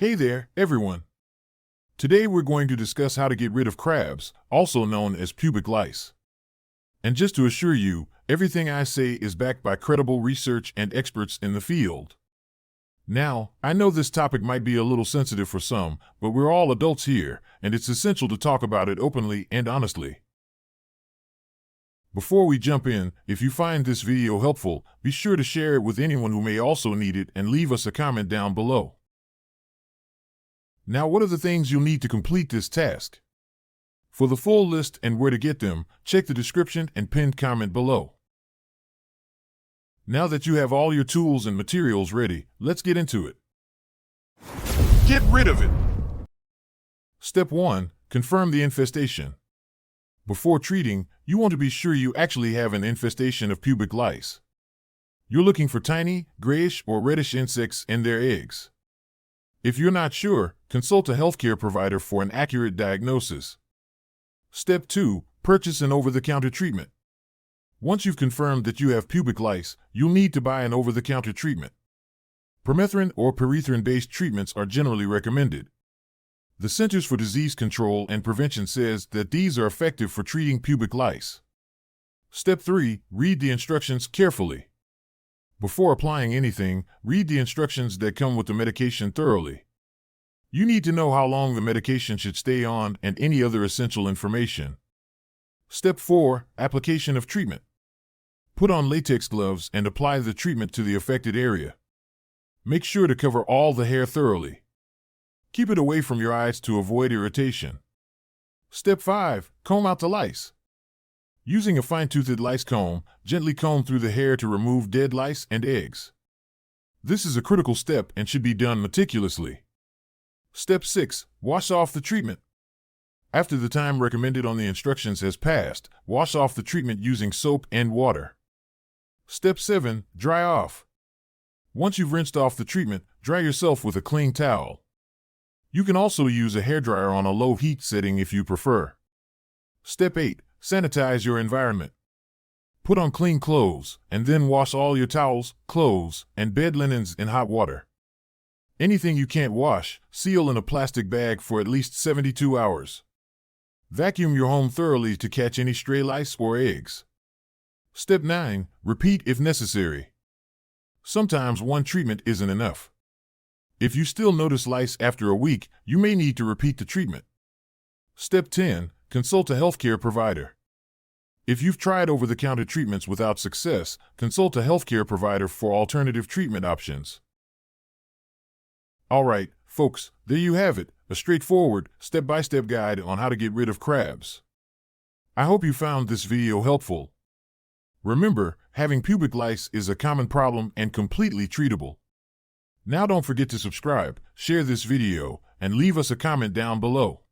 Hey there, everyone. Today we're going to discuss how to get rid of crabs, also known as pubic lice. And just to assure you, everything I say is backed by credible research and experts in the field. Now, I know this topic might be a little sensitive for some, but we're all adults here, and it's essential to talk about it openly and honestly. Before we jump in, if you find this video helpful, be sure to share it with anyone who may also need it and leave us a comment down below. Now, what are the things you'll need to complete this task? For the full list and where to get them, check the description and pinned comment below. Now that you have all your tools and materials ready, let's get into it. Get rid of it! Step 1. Confirm the infestation. Before treating, you want to be sure you actually have an infestation of pubic lice. You're looking for tiny, grayish, or reddish insects and their eggs. If you're not sure, consult a healthcare provider for an accurate diagnosis. Step 2. Purchase an over-the-counter treatment. Once you've confirmed that you have pubic lice, you'll need to buy an over-the-counter treatment. Permethrin or Pyrethrin-based treatments are generally recommended. The Centers for Disease Control and Prevention says that these are effective for treating pubic lice. Step 3. Read the instructions carefully. Before applying anything, read the instructions that come with the medication thoroughly. You need to know how long the medication should stay on and any other essential information. Step 4. Application of treatment. Put on latex gloves and apply the treatment to the affected area. Make sure to cover all the hair thoroughly. Keep it away from your eyes to avoid irritation. Step 5. Comb out the lice. Using a fine-toothed lice comb, gently comb through the hair to remove dead lice and eggs. This is a critical step and should be done meticulously. Step 6. Wash off the treatment. After the time recommended on the instructions has passed, wash off the treatment using soap and water. Step 7. Dry off. Once you've rinsed off the treatment, dry yourself with a clean towel. You can also use a hairdryer on a low heat setting if you prefer. Step 8. Sanitize your environment. Put on clean clothes, and then wash all your towels, clothes, and bed linens in hot water. Anything you can't wash, seal in a plastic bag for at least 72 hours. Vacuum your home thoroughly to catch any stray lice or eggs. Step 9. Repeat if necessary. Sometimes one treatment isn't enough. If you still notice lice after a week, you may need to repeat the treatment. Step 10. Consult a healthcare provider. If you've tried over-the-counter treatments without success, consult a healthcare provider for alternative treatment options. All right, folks, there you have it, a straightforward, step-by-step guide on how to get rid of crabs. I hope you found this video helpful. Remember, having pubic lice is a common problem and completely treatable. Now don't forget to subscribe, share this video, and leave us a comment down below.